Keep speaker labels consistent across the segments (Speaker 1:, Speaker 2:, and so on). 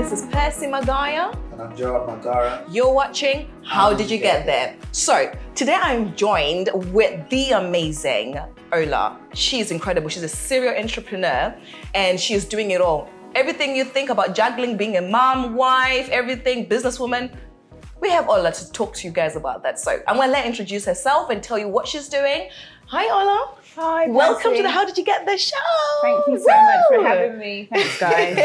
Speaker 1: This is Percy Magaya.
Speaker 2: And I'm Joab, Magara.
Speaker 1: You're watching How Did You Get There? So today I'm joined with the amazing Ola. She's incredible. She's a serial entrepreneur and she's doing it all. Everything you think about juggling, being a mom, wife, everything, businesswoman, we have Ola to talk to you guys about that. So I'm gonna let her introduce herself and tell you what she's doing. Hi, Ola.
Speaker 3: Hi,
Speaker 1: Welcome
Speaker 3: Percy.
Speaker 1: to the How Did You Get There show.
Speaker 3: Thank you so much for having me. Thanks, guys.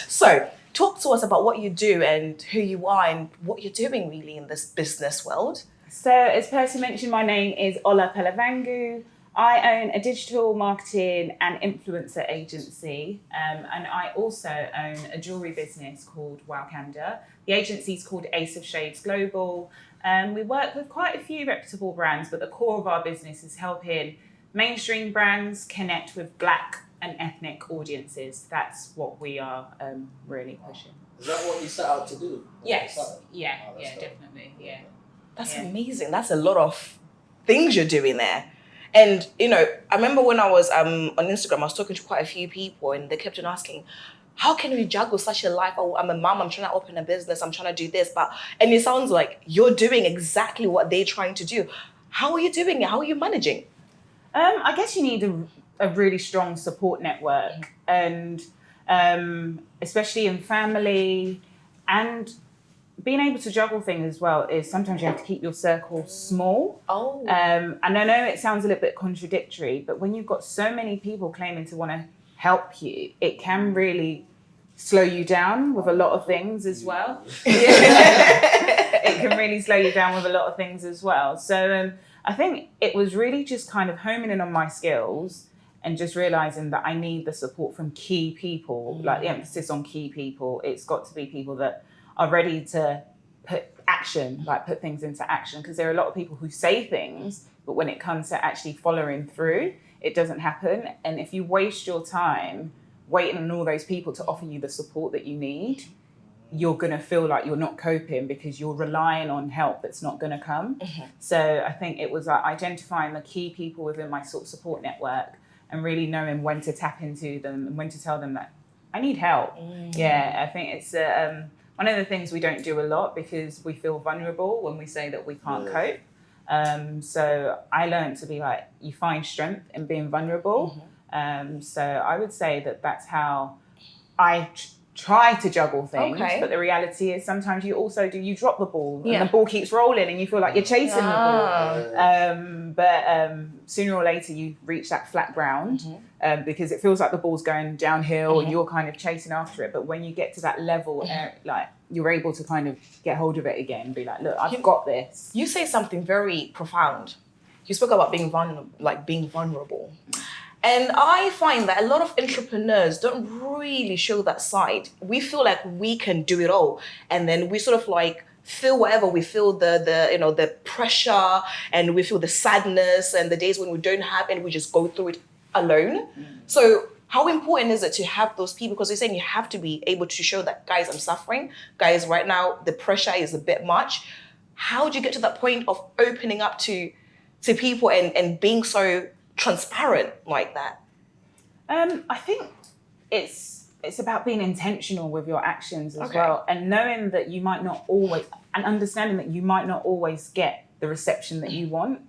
Speaker 1: So, talk to us about what you do and who you are and what you're doing really in this business world.
Speaker 3: So, as Percy mentioned, my name is Ola PELOVANGU. I own a digital marketing and influencer agency, and I also own a jewellery business called WOWKANDA. The agency is called Ace of Shades Global. We work with quite a few reputable brands, but the core of our business is helping mainstream brands connect with Black and ethnic audiences. That's what we are really pushing.
Speaker 2: Is that what you set out to do?
Speaker 3: Yes.
Speaker 2: Dope.
Speaker 3: Definitely. Yeah.
Speaker 1: That's amazing. That's a lot of things you're doing there. And, you know, I remember when I was on Instagram, I was talking to quite a few people and they kept on asking, how can we juggle such a life? Oh, I'm a mom, I'm trying to open a business, I'm trying to do this. And it sounds like you're doing exactly what they're trying to do. How are you doing it? How are you managing?
Speaker 3: I guess you need a really strong support network, and especially in family, and being able to juggle things as well is sometimes you have to keep your circle small.
Speaker 1: Oh.
Speaker 3: And I know it sounds a little bit contradictory, but when you've got so many people claiming to want to help you, it can really slow you down with a lot of things as well. It can really slow you down with a lot of things as well. So I think it was really just kind of homing in on my skills and just realizing that I need the support from key people, like the emphasis on key people. It's got to be people that are ready to put things into action, because there are a lot of people who say things, but when it comes to actually following through, it doesn't happen. And if you waste your time waiting on all those people to offer you the support that you need, you're going to feel like you're not coping because you're relying on help that's not going to come. Mm-hmm. So I think it was like identifying the key people within my sort of support network and really knowing when to tap into them and when to tell them that I need help. Mm-hmm. Yeah, I think it's one of the things we don't do a lot because we feel vulnerable when we say that we can't cope. So I learned to be like, you find strength in being vulnerable. Mm-hmm. So I would say that that's how I try to juggle things. Okay. But the reality is sometimes you also you drop the ball and the ball keeps rolling and you feel like you're chasing the ball. But sooner or later you reach that flat ground because it feels like the ball's going downhill and you're kind of chasing after it. But when you get to that level, like you're able to kind of get hold of it again and be like, look, I've got this.
Speaker 1: You say something very profound. You spoke about being vulnerable. And I find that a lot of entrepreneurs don't really show that side. We feel like we can do it all. And then we sort of like feel whatever. We feel the pressure and we feel the sadness and the days when we don't have and we just go through it alone. So how important is it to have those people? Because you're saying you have to be able to show that, guys, I'm suffering. Guys, right now, the pressure is a bit much. How do you get to that point of opening up to people and being so transparent like that?
Speaker 3: I think it's about being intentional with your actions as well, and knowing that you might not always, and understanding that you might not always get the reception that you want,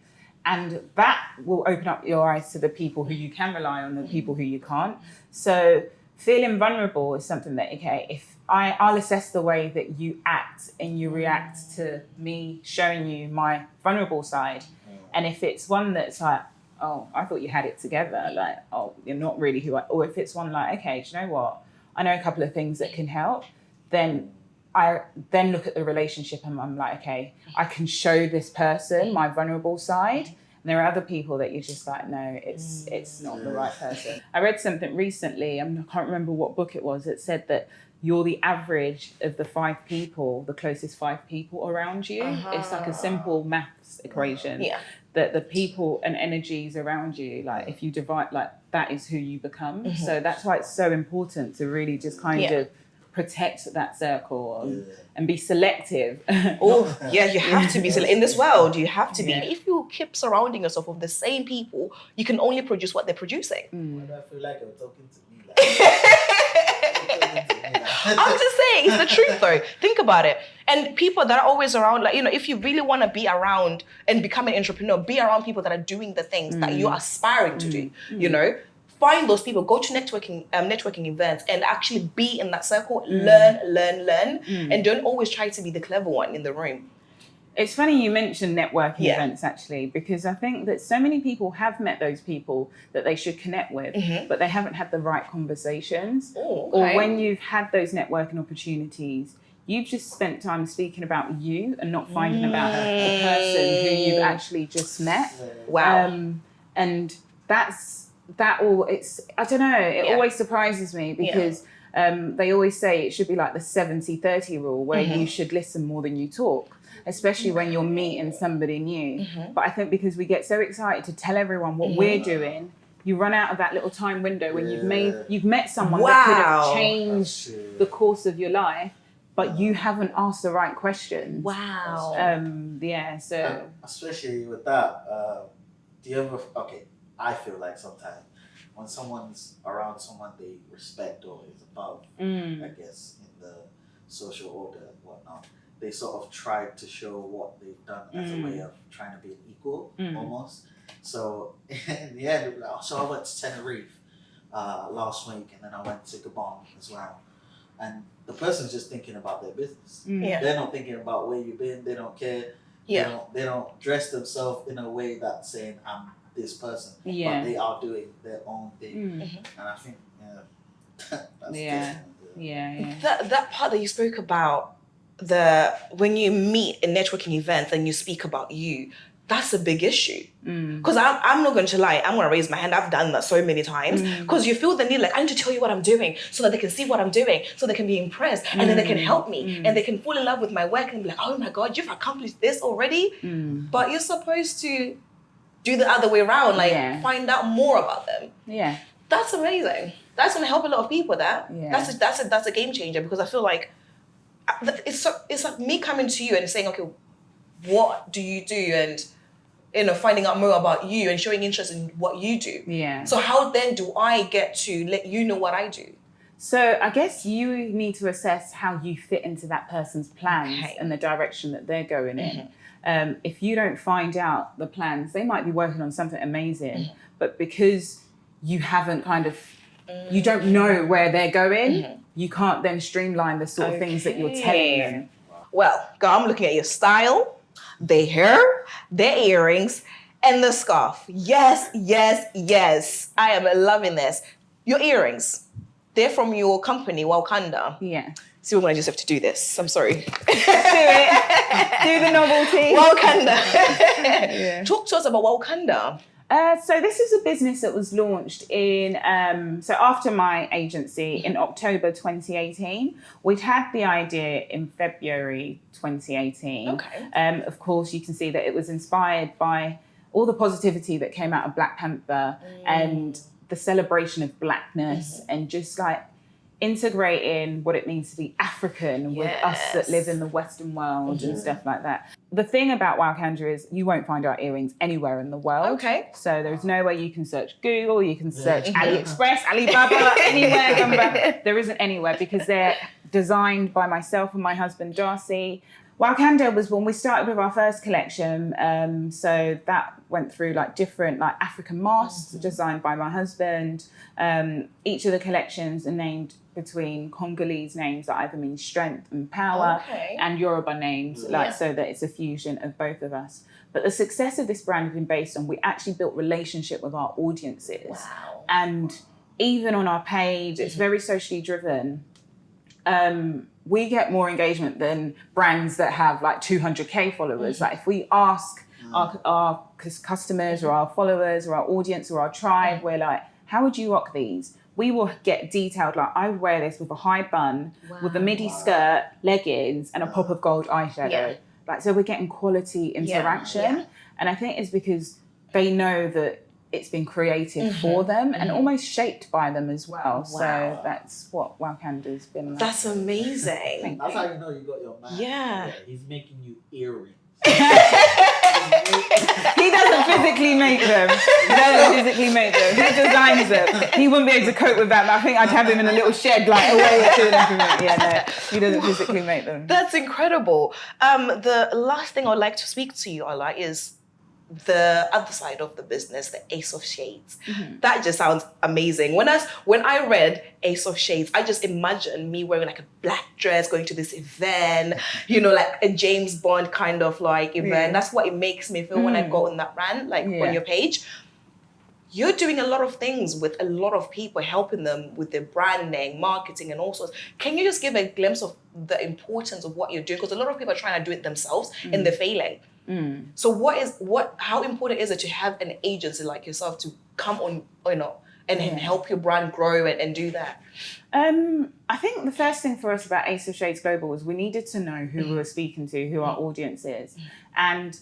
Speaker 3: and that will open up your eyes to the people who you can rely on, the people who you can't. So feeling vulnerable is something that, if I'll assess the way that you act and you react to me showing you my vulnerable side, and if it's one that's like, oh, I thought you had it together, like, oh, you're not really who I... Or if it's one like, okay, do you know what? I know a couple of things that can help. Then I look at the relationship and I'm like, okay, I can show this person my vulnerable side. And there are other people that you're just like, no, it's not the right person. I read something recently, I can't remember what book it was, it said that you're the average of the the closest 5 people around you. It's like a simple maths equation. Yeah. That the people and energies around you, like if you divide, like that is who you become. So that's why it's so important to really just kind of protect that circle and be selective.
Speaker 1: Oh, yeah, you have to be. In this world, you have to be.
Speaker 3: Yeah.
Speaker 1: If you keep surrounding yourself with the same people, you can only produce what they're producing.
Speaker 2: Why do I feel like you're talking to me like
Speaker 1: I'm just saying, it's the truth though. Think about it. And people that are always around, like, if you really want to be around and become an entrepreneur, be around people that are doing the things that you're aspiring to do, Find those people, go to networking events and actually be in that circle, learn, and don't always try to be the clever one in the room.
Speaker 3: It's funny you mentioned networking events, actually, because I think that so many people have met those people that they should connect with, but they haven't had the right conversations.
Speaker 1: Oh, okay.
Speaker 3: Or when you've had those networking opportunities, you've just spent time speaking about you and not finding about the person who you've actually just met.
Speaker 1: Wow.
Speaker 3: And I don't know, it always surprises me because they always say it should be like the 70-30 rule where you should listen more than you talk, especially when you're meeting somebody new. But I think because we get so excited to tell everyone what we're doing, you run out of that little time window when you've met someone that could have changed the course of your life, but you haven't asked the right questions.
Speaker 1: Wow.
Speaker 3: So
Speaker 2: especially with that, do you ever I feel like sometimes when someone's around someone they respect or is above, I guess, in the social order and whatnot, they sort of try to show what they've done as a way of trying to be an equal, almost. So in the end, so I went to Tenerife last week, and then I went to Gabon as well. And the person's just thinking about their business. They're not thinking about where you've been. They don't care. They don't dress themselves in a way that's saying, I'm this person, but they are doing their own thing, and I think that's
Speaker 1: that part that you spoke about, when you meet in networking events and you speak about you, that's a big issue. Because I'm not going to lie, I'm going to raise my hand. I've done that so many times because you feel the need, like, I need to tell you what I'm doing so that they can see what I'm doing, so they can be impressed, and then they can help me and they can fall in love with my work and be like, oh my God, you've accomplished this already. But you're supposed to do the other way around, find out more about them.
Speaker 3: Yeah,
Speaker 1: that's amazing. That's going to help a lot of people. That's a game changer, because I feel like it's like me coming to you and saying, okay, what do you do, and finding out more about you and showing interest in what you do. Yeah. So how then do I get to let you know what I do?
Speaker 3: So I guess you need to assess how you fit into that person's plans and the direction that they're going in. If you don't find out the plans, they might be working on something amazing, but because you haven't you don't know where they're going, you can't then streamline the sort of things that you're telling them.
Speaker 1: Well, girl, I'm looking at your style, their hair, their earrings, and the scarf. Yes. I am loving this. Your earrings, they're from your company, WOWKANDA.
Speaker 3: Yeah.
Speaker 1: See, we're going to just have to do this. I'm sorry.
Speaker 3: Do it. Do the novelty.
Speaker 1: WOWKANDA. Talk to us about WOWKANDA.
Speaker 3: So this is a business that was launched in, so after my agency in October 2018. We'd had the idea in February 2018.
Speaker 1: Okay.
Speaker 3: Of course, you can see that it was inspired by all the positivity that came out of Black Panther and the celebration of blackness and just like integrating what it means to be African with us that live in the Western world and stuff like that. The thing about WOWKANDA is you won't find our earrings anywhere in the world.
Speaker 1: Okay.
Speaker 3: So there's no way you can search Google, you can search AliExpress, Alibaba, anywhere. There isn't anywhere because they're designed by myself and my husband, Darcy. WOWKANDA was when we started with our first collection. So that went through like different like African masks designed by my husband. Each of the collections are named between Congolese names that either mean strength and power and Yoruba names, so that it's a fusion of both of us. But the success of this brand has been based on we actually built relationship with our audiences.
Speaker 1: Wow.
Speaker 3: And even on our page, it's very socially driven. We get more engagement than brands that have like 200k followers. Like if we ask our customers or our followers or our audience or our tribe, we're like, how would you rock these? We will get detailed, like I wear this with a high bun, with a midi skirt, leggings, and a pop of gold eyeshadow.
Speaker 1: Yeah.
Speaker 3: Like, so we're getting quality interaction. And I think it's because they know that it's been created for them and almost shaped by them as well.
Speaker 1: Wow.
Speaker 3: So that's what WOWKANDA's been like.
Speaker 1: That's amazing.
Speaker 2: That's how you know you got your man.
Speaker 1: Yeah.
Speaker 2: He's making you earrings.
Speaker 3: He doesn't physically make them. He designs them. He wouldn't be able to cope with that, but I think I'd have him in a little shed, like away doing everything. Yeah, no, he doesn't physically make them.
Speaker 1: That's incredible. The last thing I'd like to speak to you, Ola, is the other side of the business, the Ace of Shades. That just sounds amazing. When I read Ace of Shades, I just imagined me wearing like a black dress, going to this event, you know, like a James Bond kind of like event.
Speaker 3: Yeah.
Speaker 1: That's what it makes me feel when I go on that rant, like on your page. You're doing a lot of things with a lot of people, helping them with their branding, marketing, and all sorts. Can you just give a glimpse of the importance of what you're doing? Because a lot of people are trying to do it themselves and they're failing. So how important is it to have an agency like yourself to come on, you know, and help your brand grow and do that?
Speaker 3: I think the first thing for us about Ace of Shades Global was we needed to know who we were speaking to, who our audience is. And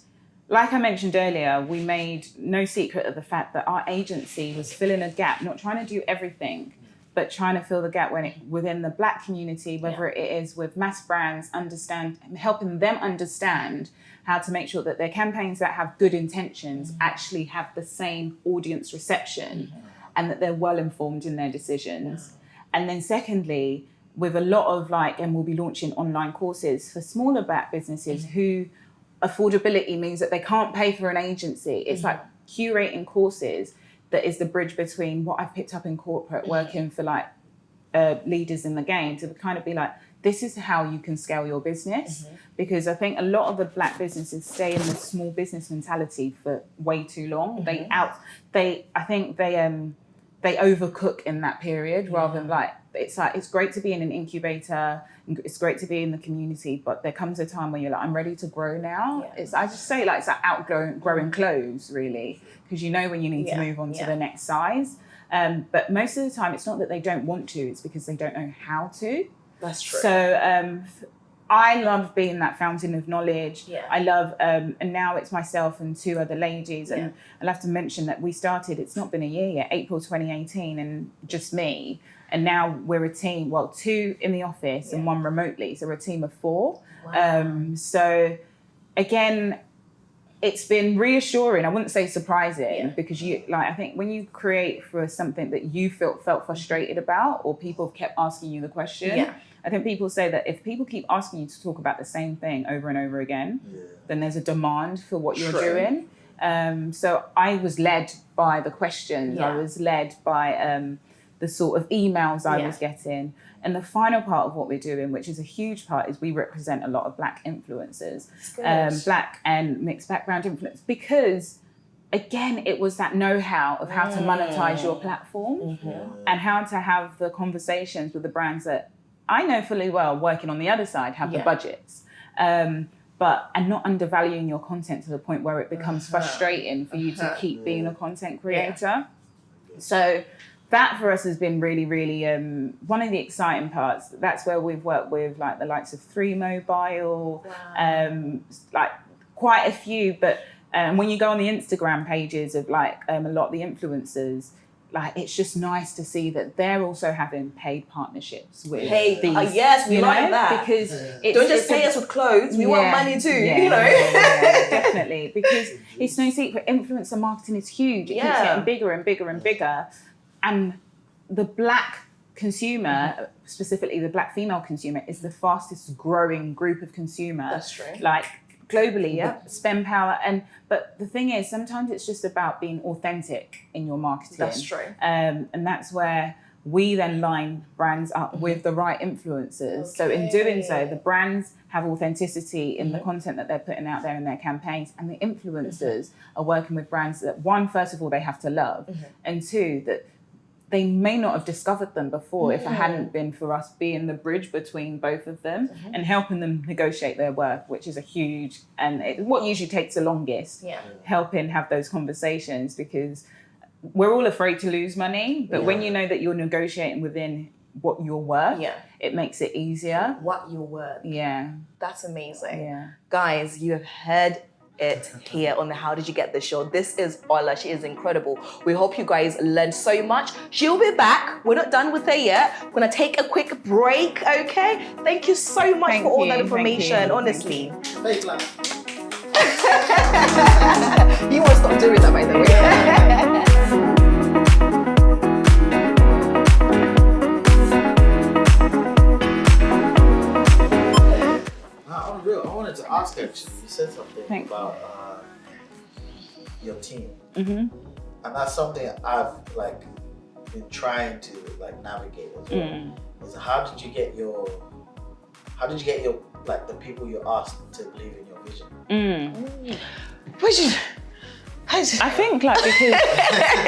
Speaker 3: like I mentioned earlier, we made no secret of the fact that our agency was filling a gap, not trying to do everything, but trying to fill the gap within the Black community, whether it is with mass brands, helping them understand how to make sure that their campaigns that have good intentions actually have the same audience reception and that they're well informed in their decisions. And then secondly, with a lot of and we'll be launching online courses for smaller Black businesses who affordability means that they can't pay for an agency. It's like curating courses that is the bridge between what I've picked up in corporate, working for leaders in the game, to kind of be like, this is how you can scale your business. Because I think a lot of the Black businesses stay in the small business mentality for way too long. They overcook in that period rather than it's great to be in an incubator, it's great to be in the community, but there comes a time when you're like, I'm ready to grow now. I just say it's like outgrowing clothes, really, because you know when you need to move on to the next size. But most of the time, it's not that they don't want to, it's because they don't know how to.
Speaker 1: That's true.
Speaker 3: So I love being that fountain of knowledge. I love, and now it's myself and two other ladies. And I'll have to mention that we started, it's not been a year yet, April 2018, and just me. And now we're a team, 2 in the office and 1 remotely. So we're a team of 4.
Speaker 1: Wow.
Speaker 3: So again, it's been reassuring. I wouldn't say surprising because I think when you create for something that you felt frustrated about, or people kept asking you the question, I think people say that if people keep asking you to talk about the same thing over and over again, then there's a demand for what you're doing. So I was led by the questions. I was led by the sort of emails I was getting. And the final part of what we're doing, which is a huge part, is we represent a lot of Black influencers, Black and mixed background influencers, because again, it was that know-how of how to monetize your platform and how to have the conversations with the brands that I know fully well, working on the other side, have the budgets. And not undervaluing your content to the point where it becomes frustrating for you to keep being a content creator. So that for us has been really, really one of the exciting parts. That's where we've worked with the likes of 3 Mobile, quite a few. But when you go on the Instagram pages of a lot of the influencers, it's just nice to see that they're also having paid partnerships with these.
Speaker 1: Yes, we like that.
Speaker 3: Because
Speaker 1: don't just pay us with clothes. We want money too, you know.
Speaker 3: Definitely. Because it's no secret, influencer marketing is huge. It keeps getting bigger and bigger and bigger. And the Black consumer, specifically the Black female consumer, is the fastest growing group of consumer.
Speaker 1: That's true.
Speaker 3: Globally, spend power. But the thing is, sometimes it's just about being authentic in your marketing.
Speaker 1: That's true.
Speaker 3: And that's where we then line brands up with the right influencers. So in doing so, the brands have authenticity in the content that they're putting out there in their campaigns, and the influencers are working with brands that, 1, first of all, they have to love, and 2, that they may not have discovered them before if it hadn't been for us being the bridge between both of them and helping them negotiate their work, which is a huge, and what usually takes the longest, helping have those conversations, because we're all afraid to lose money, but when you know that you're negotiating within what you're worth, it makes it easier.
Speaker 1: What you're worth.
Speaker 3: Yeah.
Speaker 1: That's amazing.
Speaker 3: Yeah.
Speaker 1: Guys, you have heard it here on the How Did You Get This show. This is Ola. She is incredible. We hope you guys learned so much. She'll be back. We're not done with her yet. We're going to take a quick break, okay? Thank you so much for all that information, honestly.
Speaker 2: Fake laugh.
Speaker 1: You won't stop doing that, by the way.
Speaker 2: I wanted to ask actually, you said something about your team. And that's something I've like been trying to like navigate as well. Is how did you get your like the people you asked to believe in your vision?
Speaker 3: I think like because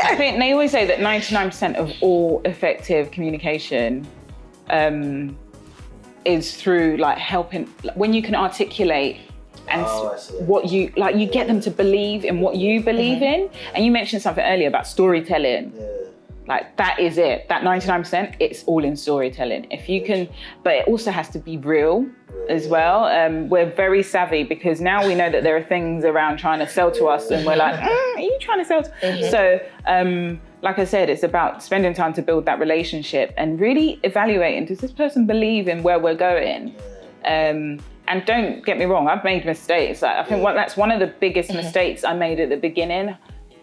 Speaker 3: I think they always say that 99% of all effective communication is through like helping when you can articulate and what you like, you get them to believe in what you believe in. And you mentioned something earlier about storytelling. Like that is it. That 99%, it's all in storytelling. If you can, but it also has to be real as well. We're very savvy because now we know that there are things around trying to sell to us, and we're like, are you trying to sell to? So, like I said, it's about spending time to build that relationship and really evaluating, does this person believe in where we're going? And don't get me wrong, I've made mistakes. Like, I think that's one of the biggest mistakes I made at the beginning,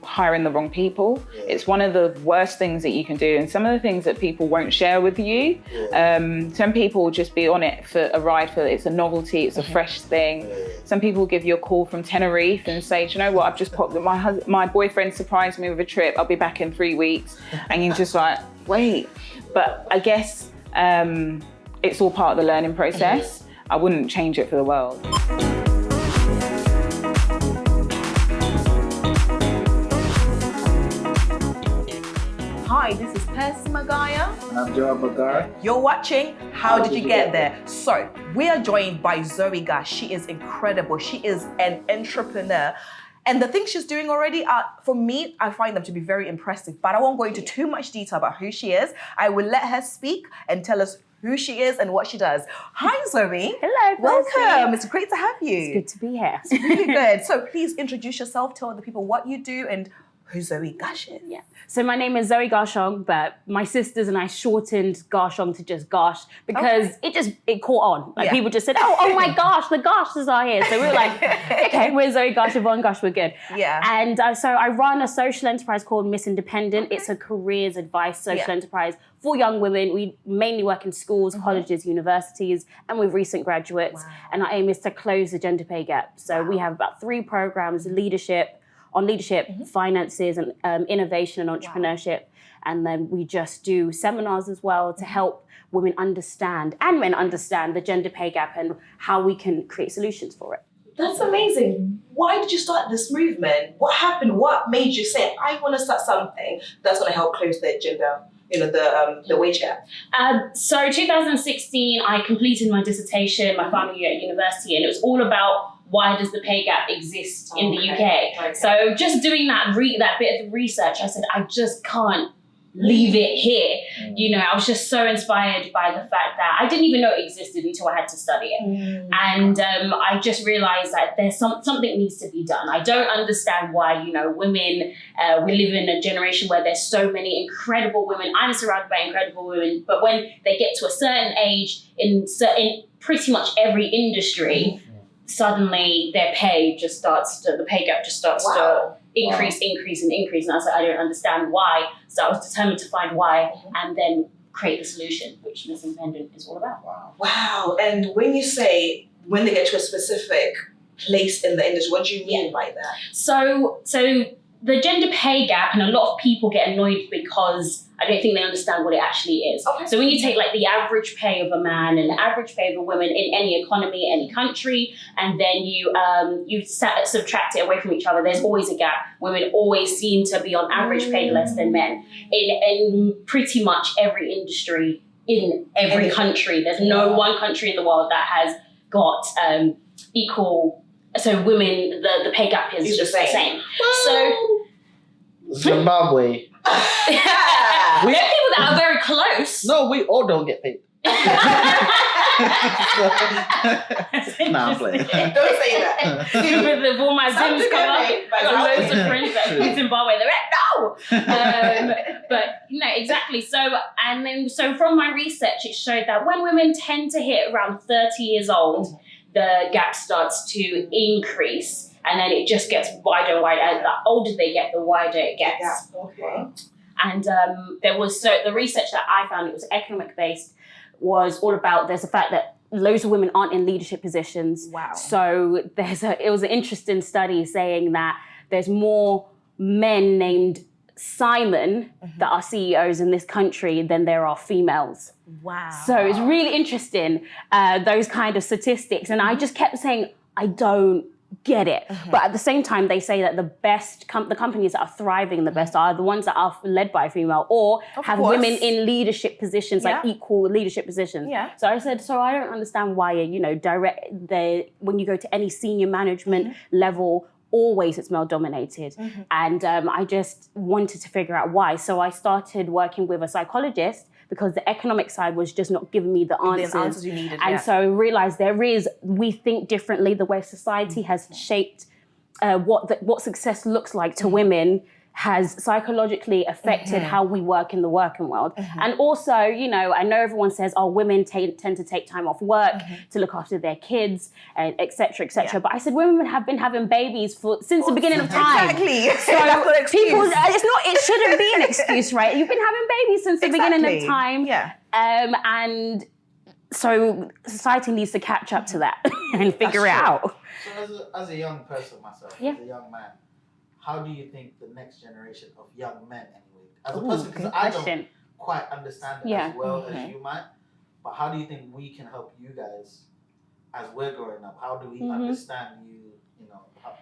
Speaker 3: hiring the wrong people. It's one of the worst things that you can do, and some of the things that people won't share with you. Some people will just be on it for a ride, for it's a novelty, it's a fresh thing. Some people will give you a call from Tenerife and say, do you know what, I've just popped, my boyfriend surprised me with a trip, I'll be back in 3 weeks. And you're just like, wait. But I guess it's all part of the learning process. I wouldn't change it for the world.
Speaker 1: Hi, this is Percy Magaya.
Speaker 2: And I'm Joab Magara.
Speaker 1: You're watching How Did You Get There? So, we are joined by Zoe GARSH. She is incredible. She is an entrepreneur. And the things she's doing already are, for me, I find them to be very impressive. But I won't go into too much detail about who she is. I will let her speak and tell us who she is and what she does. Hi, Zoe.
Speaker 4: Hello, Percy.
Speaker 1: Welcome. It's great to have you.
Speaker 4: It's good to be here.
Speaker 1: It's really good. So please introduce yourself, tell the people what you do and who Zoe GARSH is.
Speaker 4: Yeah. So my name is Zoe Garshong, but my sisters and I shortened Garshong to just Garsh because it caught on. Like people just said, oh my gosh, the Garshes are here. So we were like, okay, we're Zoe GARSH, Yvonne GARSH, we're good.
Speaker 1: Yeah.
Speaker 4: And so I run a social enterprise called Miss Independent. It's a careers advice social enterprise for young women. We mainly work in schools, colleges, universities, and with recent graduates. Wow. And our aim is to close the gender pay gap. So we have about 3 programs, leadership, finances, and innovation and entrepreneurship. And then we just do seminars as well to help women understand and men understand the gender pay gap and how we can create solutions for it.
Speaker 1: That's amazing. Why did you start this movement? What happened? What made you say, I want to start something that's going to help close the gender, the wage gap?
Speaker 5: So 2016, I completed my dissertation, my final year at university, and it was all about why does the pay gap exist in the UK? Okay. So just doing that bit of research, I said, I just can't leave it here. I was just so inspired by the fact that I didn't even know it existed until I had to study it. And I just realized that there's something needs to be done. I don't understand why, women, we live in a generation where there's so many incredible women. I'm surrounded by incredible women, but when they get to a certain age in pretty much every industry, suddenly their pay the pay gap just starts to increase. And I was like, I don't understand why. So I was determined to find why and then create the solution, which Miss Independent is all about.
Speaker 1: Wow. And when you say, when they get to a specific place in the industry, what do you mean by that?
Speaker 5: So the gender pay gap, and a lot of people get annoyed because I don't think they understand what it actually is. Okay. So when you take like the average pay of a man and the average pay of a woman in any economy, any country, and then you subtract it away from each other, there's always a gap. Women always seem to be on average paid less than men in pretty much every industry in every country. There's no one country in the world that has got equal. So women, the pay gap is just the same. So
Speaker 2: Zimbabwe.
Speaker 5: There are people that are very close.
Speaker 2: No, we all don't get paid. Nah, I'm playing.
Speaker 1: Don't say that.
Speaker 5: With all my
Speaker 1: Sounds
Speaker 5: Zooms come up,
Speaker 1: good,
Speaker 5: I got
Speaker 1: mate.
Speaker 5: loads of friends that are in Zimbabwe. They're like, no. But exactly. So from my research, it showed that when women tend to hit around 30 years old, the gap starts to increase, and then it just gets wider and wider. And the older they get, the wider it gets.
Speaker 1: Okay.
Speaker 5: And the research that I found, it was economic based, was all about there's the fact that loads of women aren't in leadership positions.
Speaker 1: Wow.
Speaker 5: So it was an interesting study saying that there's more men named Simon that are CEOs in this country than there are females.
Speaker 1: Wow.
Speaker 5: So it's really interesting, those kind of statistics. And I just kept saying, I don't get it. But at the same time, they say that the best, the companies that are thriving the best are the ones that are led by a female or have women in leadership positions, like equal leadership positions.
Speaker 1: Yeah.
Speaker 5: So I said, so I don't understand why, when you go to any senior management level, always it's male dominated. And I just wanted to figure out why. So I started working with a psychologist because the economic side was just not giving me the answers
Speaker 1: you needed.
Speaker 5: And so I realized we think differently. The way society has shaped what success looks like to women has psychologically affected how we work in the working world. And also, I know everyone says, women tend to take time off work to look after their kids, and et cetera, et cetera. But I said, women have been having babies since the beginning of time.
Speaker 1: Exactly.
Speaker 5: So
Speaker 1: That's not an excuse.
Speaker 5: it shouldn't be an excuse, right? You've been having babies since the beginning of time.
Speaker 1: Yeah.
Speaker 5: And so society needs to catch up to that and figure it out.
Speaker 2: So as a young person myself, as a young man, how do you think the next generation of young men, anyway, as a person, because I don't quite understand it as well as you might, but how do you think we can help you guys as we're growing up? How do we understand you,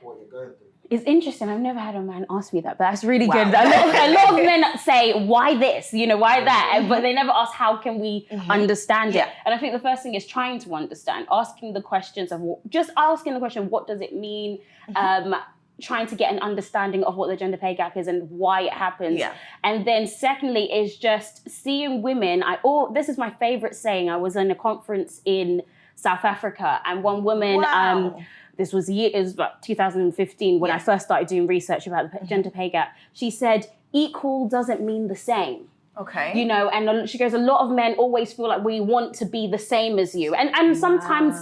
Speaker 2: what you're going through?
Speaker 5: It's interesting. I've never had a man ask me that, but that's really good. A lot of men say, why this? Why that? But they never ask, how can we understand it? And I think the first thing is trying to understand, asking the questions of just asking the question, what does it mean? Trying to get an understanding of what the gender pay gap is and why it happens. Yeah. And then secondly is just seeing women. This is my favorite saying. I was in a conference in South Africa, and one woman, this was it was about 2015 when I first started doing research about the gender pay gap. She said, equal doesn't mean the same.
Speaker 1: Okay.
Speaker 5: And she goes, a lot of men always feel like we want to be the same as you. And sometimes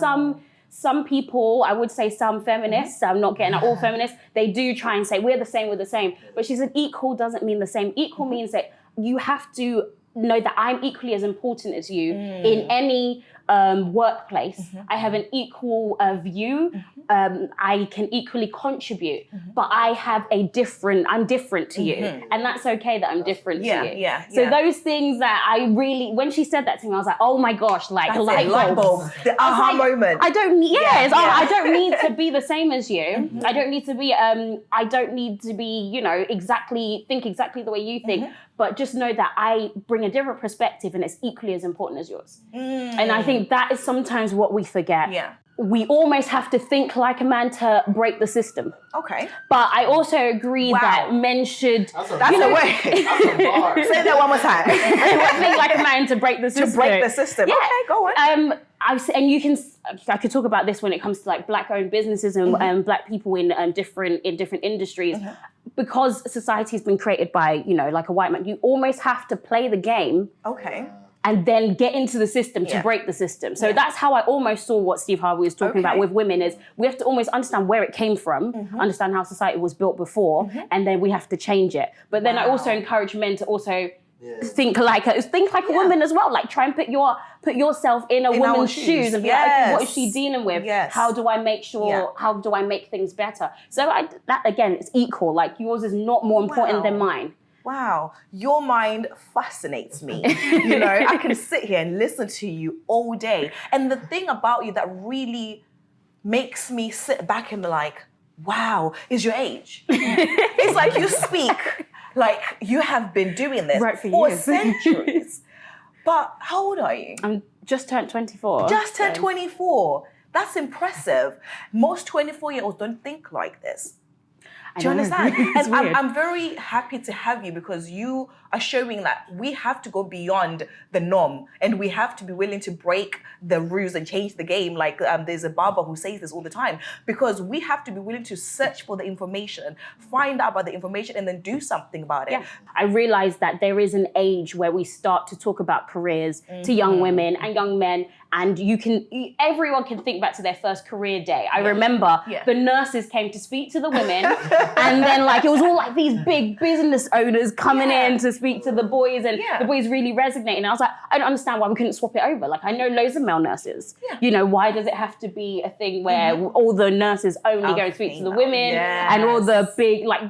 Speaker 5: some people, I would say some feminists, I'm not getting at all feminists, they do try and say, we're the same. But she said, equal doesn't mean the same. Equal means that you have to know that I'm equally as important as you in any workplace. I have an equal view. I can equally contribute, but I'm different to you. And that's okay that I'm different to you. So those things that I really, when she said that to me, I was like, oh my gosh, light bulb.
Speaker 1: The aha moment.
Speaker 5: I don't need, I don't need to be the same as you. I don't need to be, think exactly the way you think, but just know that I bring a different perspective and it's equally as important as yours. And I think that is sometimes what we forget.
Speaker 1: Yeah.
Speaker 5: We almost have to think like a man to break the system.
Speaker 1: Okay.
Speaker 5: But I also agree that men should...
Speaker 1: That's a way. Say that one more time.
Speaker 5: Think like a man to break the system.
Speaker 1: To break the system.
Speaker 5: Yeah.
Speaker 1: Okay, go on.
Speaker 5: I could talk about this when it comes to like black-owned businesses and black people in different industries. Because society has been created by, like a white man, you almost have to play the game.
Speaker 1: Okay.
Speaker 5: And then get into the system to break the system. So that's how I almost saw what Steve Harvey was talking about with women is we have to almost understand where it came from, understand how society was built before, and then we have to change it. But then I also encourage men to also think like a woman as well. Like try and put yourself in a woman's shoes and be like, okay, what is she dealing with? How do I make sure? How do I make things better? So that again, it's equal. Like yours is not more important than mine.
Speaker 1: Wow, your mind fascinates me. I can sit here and listen to you all day. And the thing about you that really makes me sit back and be like, wow, is your age. It's like you speak like you have been doing this for centuries. But how old are you?
Speaker 5: I'm just turned 24.
Speaker 1: Just turned 24. That's impressive. Most 24-year-olds don't think like this. Do you understand? And I'm very happy to have you because you are showing that we have to go beyond the norm and we have to be willing to break the rules and change the game. Like there's a barber who says this all the time, because we have to be willing to search for the information, find out about the information, and then do something about it.
Speaker 4: Yeah. I realized that there is an age where we start to talk about careers to young women and young men, and everyone can think back to their first career day. I remember the nurses came to speak to the women, and then like it was all like these big business owners coming in to speak to the boys, and the boys really resonating. And I was like, I don't understand why we couldn't swap it over. Like I know loads of male nurses. You know, why does it have to be a thing where all the nurses only go and speak to the women and all the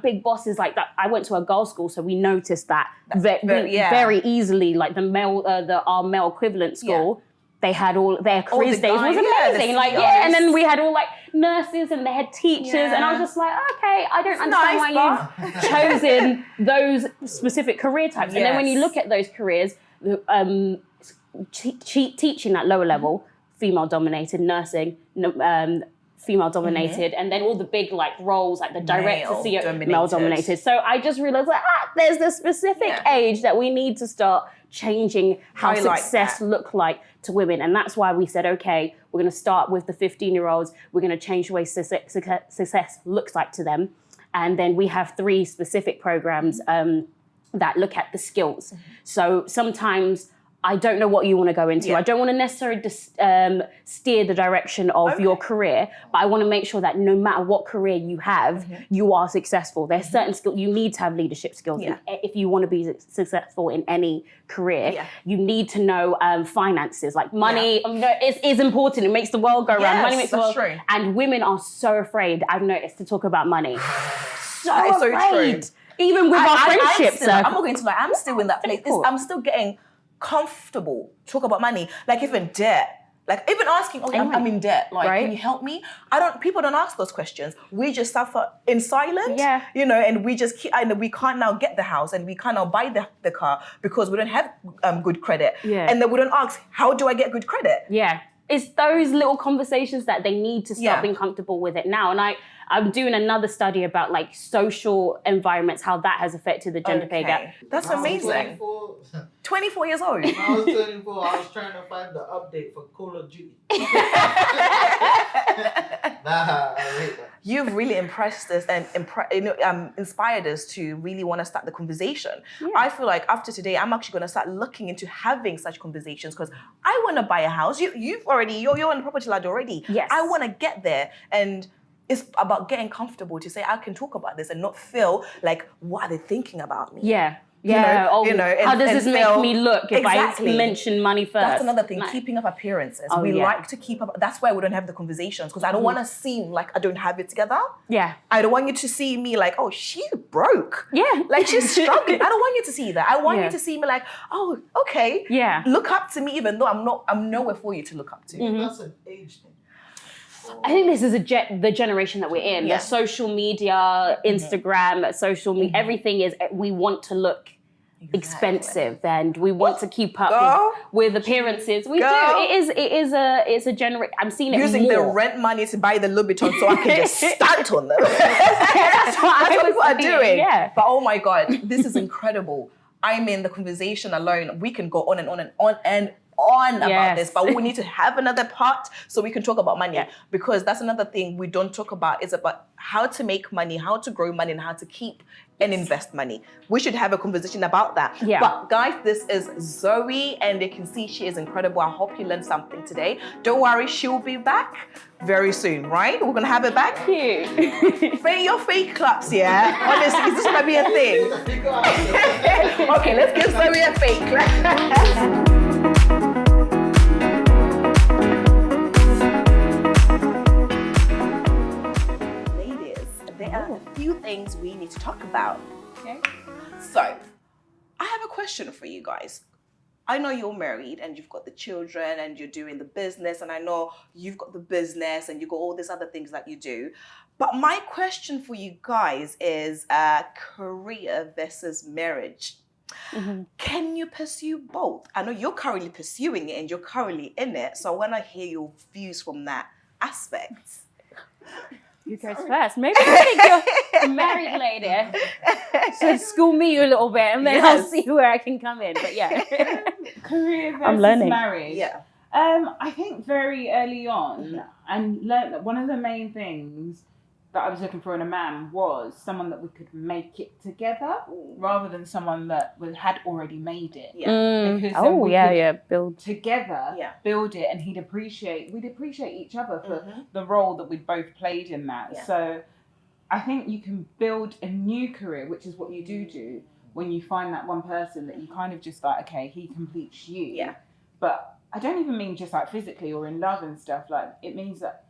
Speaker 4: big bosses like that? I went to a girls' school, so we noticed that very easily. Like our male equivalent school. They had all their careers days was amazing. And then we had all like nurses and the head teachers, and I was just like, okay, I don't understand why you've chosen those specific career types. And then when you look at those careers, teaching at lower level, female dominated, nursing, female dominated, and then all the big like roles like the director, CEO, male dominated. So I just realized like there's this specific age that we need to start changing how success look like to women. And that's why we said, okay, we're going to start with the 15-year-olds. We're going to change the way success looks like to them. And then we have 3 specific programs that look at the skills. So sometimes I don't know what you want to go into. I don't want to necessarily steer the direction of your career, but I want to make sure that no matter what career you have, you are successful. There's certain skills. You need to have leadership skills. If you want to be successful in any career, you need to know finances. Like money is important. It makes the world go round. Money makes the world. True. And women are so afraid, I've noticed, to talk about money. so afraid. True. Even with our friendships.
Speaker 1: I'm not going to lie. I'm still in that place. I'm still getting comfortable talk about money, like even debt, like even asking, okay, I'm in debt, like can you help me? People don't ask those questions. We just suffer in silence, you know, and we just keep, and we can't now get the house and we can't now buy the car because we don't have good credit, and then we don't ask, how do I get good credit?
Speaker 4: It's those little conversations that they need to start being comfortable with it now. And I'm doing another study about like social environments, how that has affected the gender pay gap.
Speaker 1: That's amazing. 24 years old.
Speaker 2: When I was 24, I was trying to find the update for Call of Duty. I hate that.
Speaker 1: You've really impressed us and inspired us to really want to start the conversation. I feel like after today, I'm actually going to start looking into having such conversations because I want to buy a house. You're on the property ladder already.
Speaker 4: Yes.
Speaker 1: I want to get there, and it's about getting comfortable to say I can talk about this and not feel like, what are they thinking about me?
Speaker 4: How does this make me look if I mention money first?
Speaker 1: That's another thing, keeping up appearances. We like to keep up. That's why we don't have the conversations, because I don't want to seem like I don't have it together. I don't want you to see me like, oh, she's broke. Like she's struggling. I don't want you to see that. I want you to see me like, oh, okay. Look up to me, even though I'm nowhere for you to look up to.
Speaker 2: That's an age thing.
Speaker 4: I think this is the generation that we're in. The social media, Instagram, social media, everything is, we want to look expensive and we want to keep up with appearances. We do. It's a generation. I'm seeing it
Speaker 1: using the rent money to buy the Louboutin so I can just stunt on them. That's what people are doing. But oh my God, this is incredible. I mean, the conversation alone, we can go on and on and on and on about this, but we need to have another part so we can talk about money, because that's another thing we don't talk about. It's about how to make money, how to grow money, and how to keep and invest money. We should have a conversation about that. But guys, this is Zoe, and you can see she is incredible. I hope you learned something today. Don't worry, she'll be back very soon, right? We're gonna have her back.
Speaker 4: Cute.
Speaker 1: Your fake claps, honestly, is this gonna be a thing? Okay, let's give Zoe a fake clap. There are a few things we need to talk about. So, I have a question for you guys. I know you're married and you've got the children and you're doing the business, and I know you've got the business and you've got all these other things that you do. But my question for you guys is career versus marriage. Can you pursue both? I know you're currently pursuing it and you're currently in it, so I want to hear your views from that aspect.
Speaker 4: Who goes first? Maybe I think you're a married lady. So school me a little bit, and then I'll see where I can come in. But yeah,
Speaker 3: career versus
Speaker 4: I'm learning.
Speaker 3: marriage.
Speaker 1: Yeah.
Speaker 3: I think very early on, and learned that one of the main things that I was looking for in a man was someone that we could make it together, rather than someone that had already made it.
Speaker 1: Yeah.
Speaker 3: Because then we could
Speaker 4: build
Speaker 3: together, build it, and we'd appreciate each other for the role that we both played in that.
Speaker 1: Yeah.
Speaker 3: So I think you can build a new career, which is what you do when you find that one person that you kind of just like, okay, he completes you.
Speaker 1: Yeah.
Speaker 3: But I don't even mean just like physically or in love and stuff. Like, it means that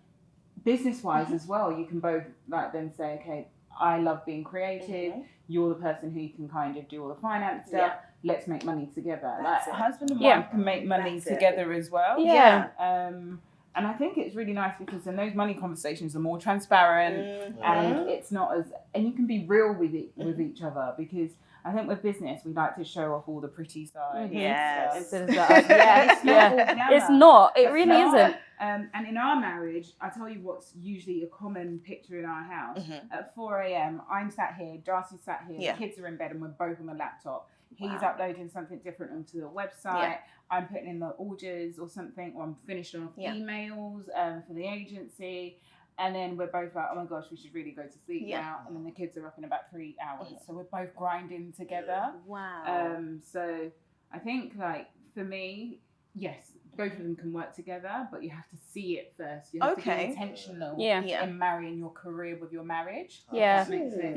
Speaker 3: business-wise as well, you can both like then say, okay, I love being creative. You're the person who can kind of do all the finance stuff. Let's make money together.
Speaker 1: That's
Speaker 3: like
Speaker 1: it.
Speaker 3: husband and wife can make money together as well.
Speaker 4: Yeah.
Speaker 3: And I think it's really nice because then those money conversations are more transparent, and it's not as, and you can be real with each other, because I think with business we like to show off all the pretty side.
Speaker 1: Yes.
Speaker 4: It's not. It really isn't.
Speaker 3: And in our marriage, I tell you what's usually a common picture in our house. At 4 a.m, I'm sat here, Darcy's sat here, the kids are in bed, and we're both on the laptop. He's uploading something different onto the website. I'm putting in the orders or something, or I'm finishing off emails for the agency. And then we're both like, oh my gosh, we should really go to sleep now. And then the kids are up in about 3 hours. So we're both grinding together.
Speaker 1: Wow.
Speaker 3: So I think, like, for me, yes, both of them can work together, but you have to see it first. You have to be intentional in marrying your career with your marriage. That makes sense.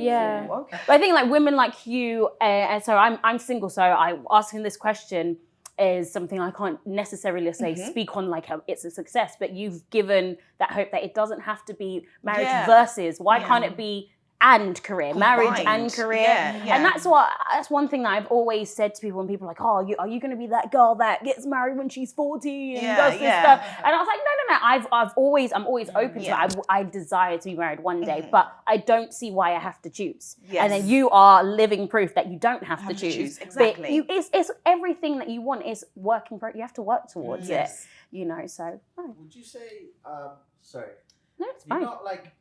Speaker 4: But I think like women like you, and so I'm single, so I'm asking this question is something I can't necessarily speak on like it's a success, but you've given that hope that it doesn't have to be marriage versus. Why can't it be and career, marriage and career? And that's one thing that I've always said to people when people are like, oh, are you going to be that girl that gets married when she's 40 and does this stuff? And I was like, no. I'm always open to it. I desire to be married one day, but I don't see why I have to choose. And then you are living proof that you don't have to choose.
Speaker 1: Exactly.
Speaker 4: But it's everything that you want is working for it. You have to work towards it. You know, so.
Speaker 2: Would you say, sorry.
Speaker 4: No, it's fine.
Speaker 2: Not like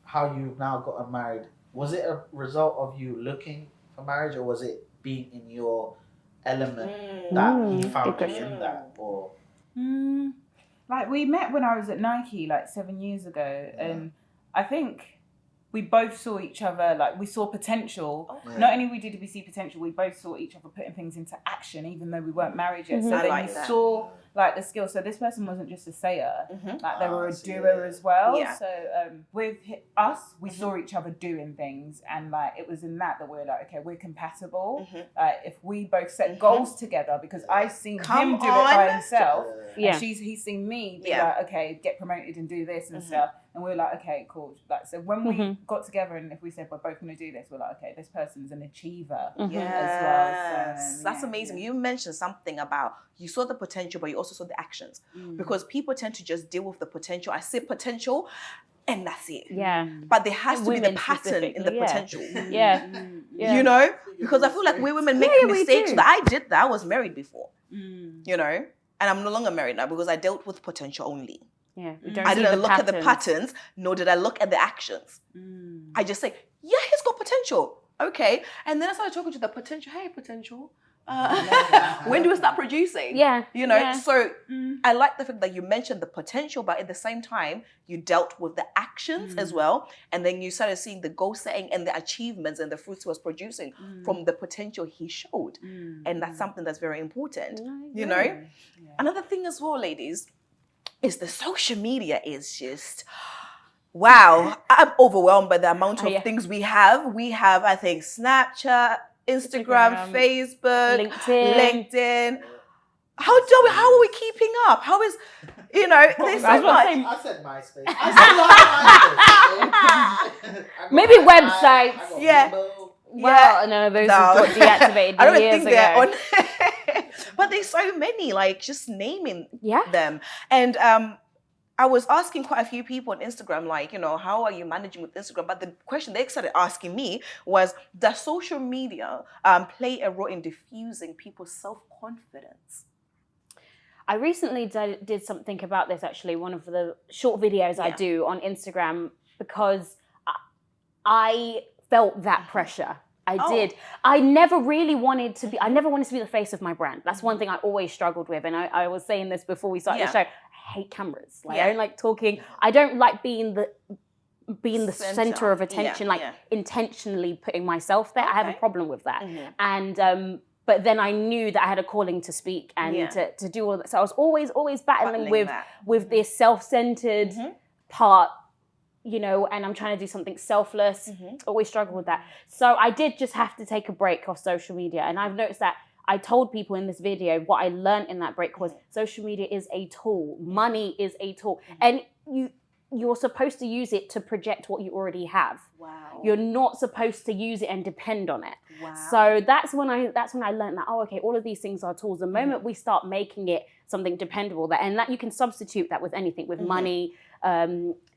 Speaker 2: how you now got married. Was it a result of you looking for marriage, or was it being in your element that he found you in that? Or
Speaker 3: like, we met when I was at Nike like 7 years ago, and I think we both saw each other, like, we saw potential. Not only did we see potential, we both saw each other putting things into action, even though we weren't married yet. So then you saw like the skill. So this person wasn't just a sayer, like they were a doer as well. So with us, we saw each other doing things, and like it was in that we were like, okay, we're compatible. If we both set goals together, because I've seen him do it by himself, and he's seen me be like, okay, get promoted and do this and stuff. And we're like, okay, cool. Like, so when we got together, and if we said we're both going to do this, we're like, okay, this person's an achiever as well. So,
Speaker 1: that's amazing. You mentioned something about you saw the potential, but you also saw the actions. Because people tend to just deal with the potential. I see potential, and that's it. But there has to be the pattern in the potential. You know, because I feel like we women make mistakes. That I did that. I was married before. You know, and I'm no longer married now because I dealt with potential only. I didn't look at the patterns, nor did I look at the actions. I just say, he's got potential. Okay. And then I started talking to the potential. Hey, potential. When do we start producing? You know, so I like the fact that you mentioned the potential, but at the same time, you dealt with the actions as well. And then you started seeing the goal setting and the achievements and the fruits he was producing from the potential he showed. And that's something that's very important. You know? Another thing as well, ladies, is the social media is just, wow. I'm overwhelmed by the amount of things we have. We have, I think, Snapchat, Instagram, Facebook, LinkedIn. How are we keeping up? How is, you know, there's so much.
Speaker 2: I said MySpace. I said
Speaker 4: maybe websites.
Speaker 3: Well, no, those got deactivated
Speaker 1: I don't
Speaker 3: years
Speaker 1: think
Speaker 3: ago.
Speaker 1: they're on. But there's so many, like, just naming them. And I was asking quite a few people on Instagram, like, you know, how are you managing with Instagram? But the question they started asking me was, does social media play a role in diffusing people's self-confidence?
Speaker 4: I recently did something about this, actually. One of the short videos I do on Instagram because I felt that pressure. I did. I never wanted to be the face of my brand. That's one thing I always struggled with. And I was saying this before we started the show. I hate cameras. Like I don't like talking. I don't like being the center of attention, intentionally putting myself there. I have a problem with that. And but then I knew that I had a calling to speak and to do all that. So I was always battling with this self-centered part, you know, and I'm trying to do something selfless. Always struggle with that. So I did just have to take a break off social media. And I've noticed that I told people in this video what I learned in that break was social media is a tool. Money is a tool. And you're supposed to use it to project what you already have.
Speaker 1: Wow.
Speaker 4: You're not supposed to use it and depend on it.
Speaker 1: Wow.
Speaker 4: So that's when I learned that, okay, all of these things are tools. The moment we start making it something dependable, that you can substitute that with anything, with money,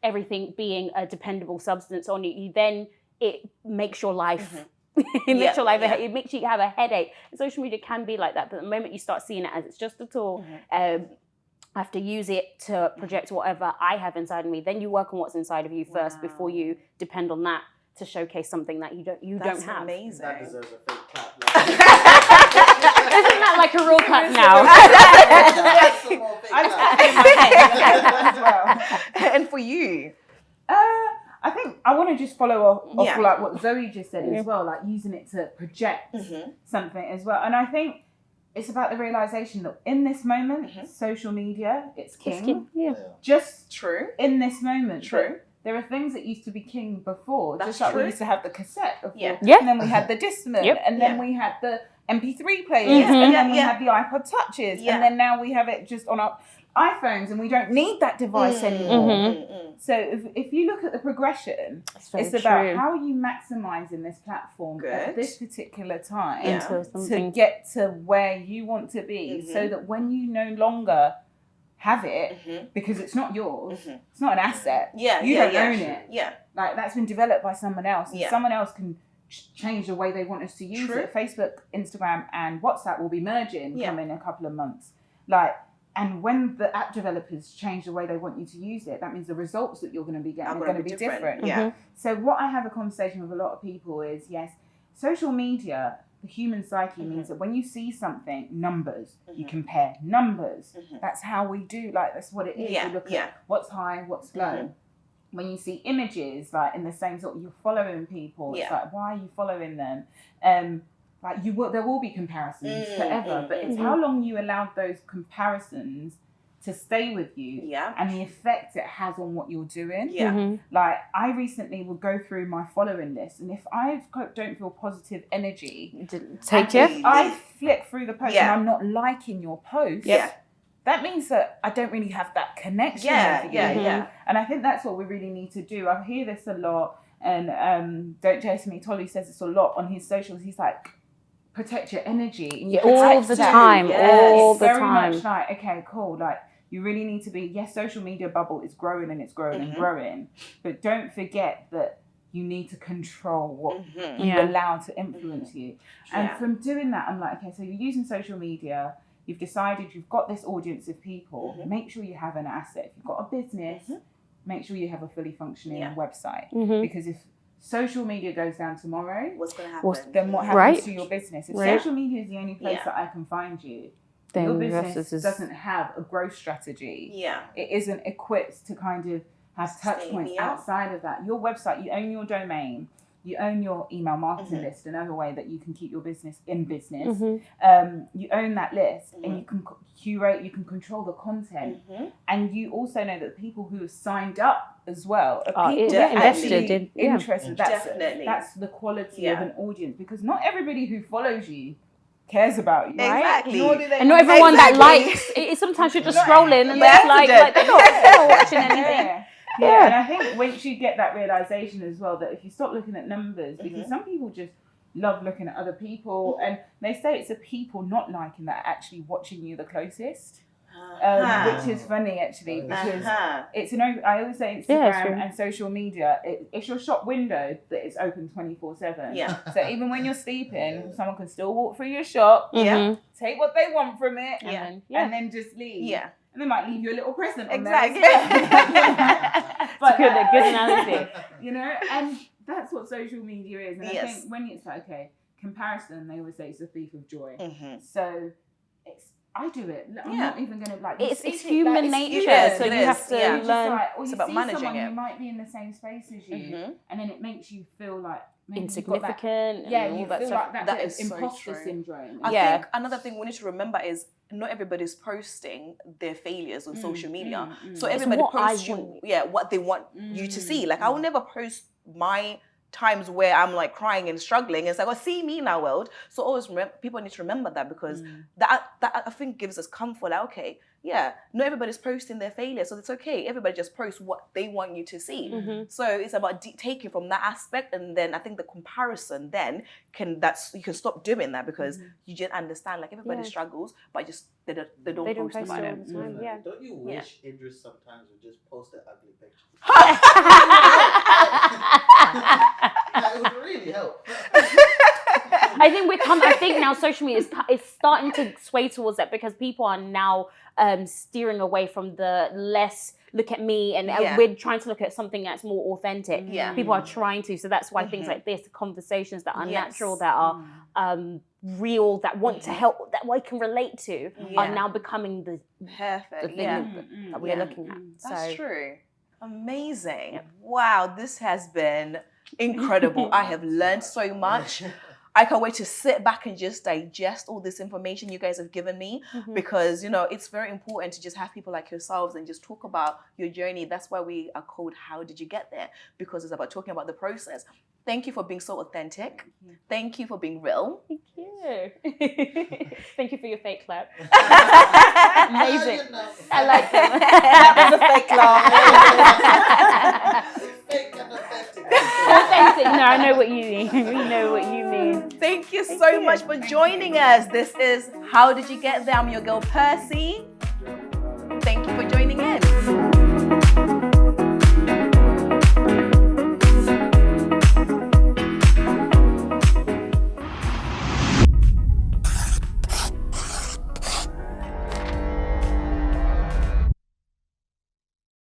Speaker 4: everything being a dependable substance on you, then it makes your life it makes your life it makes you have a headache. Social media can be like that, but the moment you start seeing it as it's just a tool, I have to use it to project whatever I have inside of me. Then you work on what's inside of you first before you depend on that to showcase something that you don't have.
Speaker 1: That's amazing.
Speaker 2: That deserves a fake clap.
Speaker 4: Isn't that like a real clap now?
Speaker 2: That's some more fake clap.
Speaker 1: And for you?
Speaker 3: I think I want to just follow off like what Zoe just said as well, like using it to project something as well. And I think it's about the realization that in this moment, social media, it's king. Just
Speaker 1: True.
Speaker 3: in this moment.
Speaker 1: True.
Speaker 3: There are things that used to be king before.
Speaker 1: That's
Speaker 3: just like
Speaker 1: true.
Speaker 3: we used to have the cassette before.
Speaker 4: Yeah.
Speaker 3: And then we had the Discman. And then we had the MP3 players.
Speaker 4: Mhm.
Speaker 3: And then we had the iPod Touches.
Speaker 1: Yeah.
Speaker 3: And then now we have it just on our iPhones and we don't need that device anymore. So if you look at the progression, it's about how are you maximizing this platform at this particular time to get to where you want to be, so that when you no longer have it, because it's not yours, it's not an asset, you don't own it. Like that's been developed by someone else, and someone else can change the way they want us to use it. Facebook, Instagram, and WhatsApp will be merging come in a couple of months. And when the app developers change the way they want you to use it, that means the results that you're going to be getting are going to be different. So what I have a conversation with a lot of people is, yes, social media, the human psyche means that when you see something, numbers, you compare numbers. That's how we do, like that's what it is. You look at what's high, what's low. When you see images, like in the same sort, you're following people. It's like, why are you following them? Like there will be comparisons forever, but it's how long you allow those comparisons to stay with you and the effect it has on what you're doing. Like I recently will go through my following list, and if I don't feel positive energy, I flick through the post and I'm not liking your post. That means that I don't really have that connection with you. And I think that's what we really need to do. I hear this a lot, and Don't Chase Me, Tolly says this a lot on his socials. He's like, protect your energy.
Speaker 4: All the time. All the time.
Speaker 3: Very much like, okay, cool. Like, you really need to be, yes, social media bubble is growing and it's growing and growing. But don't forget that you need to control what you allow to influence you. And from doing that, I'm like, okay, so you're using social media. You've decided you've got this audience of people. Make sure you have an asset. If you've got a business, make sure you have a fully functioning website. Because if social media goes down tomorrow,
Speaker 1: what's going to happen?
Speaker 3: Then what happens to your business? If social media is the only place that I can find you, then your business doesn't have a growth strategy. It isn't equipped to kind of have touch points outside of that. Your website, you own your domain, you own your email marketing list, another way that you can keep your business in business. You own that list and you can curate, you can control the content. And you also know that the people who have signed up as well are people that are actually interested. That's the quality of an audience, because not everybody who follows you cares about you.
Speaker 1: Exactly.
Speaker 4: And not everyone that likes it. Sometimes you're just scrolling and they're like they're not watching anything.
Speaker 3: And I think once you get that realization as well, that if you stop looking at numbers, because some people just love looking at other people, and they say it's the people not liking that are actually watching you the closest. which is funny actually because I always say Instagram and social media, it's your shop window that is open 24/7.
Speaker 1: Yeah.
Speaker 3: So even when you're sleeping, someone can still walk through your shop, take what they want from it, and then just leave.
Speaker 1: Yeah.
Speaker 3: And they might leave you a little present.
Speaker 1: Exactly.
Speaker 3: But
Speaker 4: Good analogy.
Speaker 3: you know, and that's what social media is. And I
Speaker 1: Yes.
Speaker 3: think when it's like, okay, comparison, they always say it's a thief of joy.
Speaker 1: Mm-hmm.
Speaker 3: So I do it. I'm not even going to like.
Speaker 4: It's
Speaker 3: see it,
Speaker 4: human
Speaker 3: like,
Speaker 4: nature, so
Speaker 1: it
Speaker 4: you
Speaker 1: is,
Speaker 4: have to
Speaker 1: yeah.
Speaker 4: learn.
Speaker 3: Like, or
Speaker 1: It's
Speaker 3: you
Speaker 1: about
Speaker 3: see
Speaker 1: managing
Speaker 3: someone
Speaker 1: it.
Speaker 3: who might be in the same space as you, and then it makes you feel like maybe you've got
Speaker 4: Insignificant.
Speaker 3: that,
Speaker 4: and all
Speaker 3: you
Speaker 4: that
Speaker 3: feel
Speaker 4: stuff.
Speaker 3: like that,
Speaker 1: That
Speaker 3: bit
Speaker 1: is
Speaker 3: of
Speaker 1: so
Speaker 3: imposter
Speaker 1: true.
Speaker 3: syndrome.
Speaker 1: I
Speaker 4: Yeah.
Speaker 1: think another thing we need to remember is not everybody's posting their failures on social media. So everybody
Speaker 4: what I
Speaker 1: posts
Speaker 4: want.
Speaker 1: what they want you to see. Like I will never post my times where I'm like crying and struggling. It's like, oh, see me now, world. So always people need to remember that because that I think gives us comfort. Like, okay, not everybody's posting their failures, so it's okay. Everybody just posts what they want you to see. So it's about taking from that aspect, and then I think the comparison then you can stop doing that because you just understand like everybody struggles, but just they don't post about
Speaker 4: it
Speaker 1: it.
Speaker 4: all the time. Yeah.
Speaker 2: Don't you wish Idris sometimes would just post an ugly picture? It would really help.
Speaker 4: I think now social media is starting to sway towards that because people are now steering away from the less look at me and we're trying to look at something that's more authentic.
Speaker 1: Yeah.
Speaker 4: People are trying to. So that's why things like this, conversations that are natural, that are real, that want to help, that we can relate to, are now becoming the
Speaker 1: Perfect.
Speaker 4: thing that we're looking at.
Speaker 1: That's true. Amazing. Wow, this has been incredible. I have learned so much. I can't wait to sit back and just digest all this information you guys have given me because, it's very important to just have people like yourselves and just talk about your journey. That's why we are called How Did You Get There? Because it's about talking about the process. Thank you for being so authentic. Thank you for being real.
Speaker 4: Thank you. Thank you for your fake clap.
Speaker 2: Amazing.
Speaker 4: I like it.
Speaker 3: That was a fake laugh.
Speaker 2: Fake and authentic.
Speaker 4: Authentic. No, I know what you mean. We know what you mean.
Speaker 1: Thank you so much for joining us. This is How Did You Get There? I'm your girl, Percy. Thank you for joining in.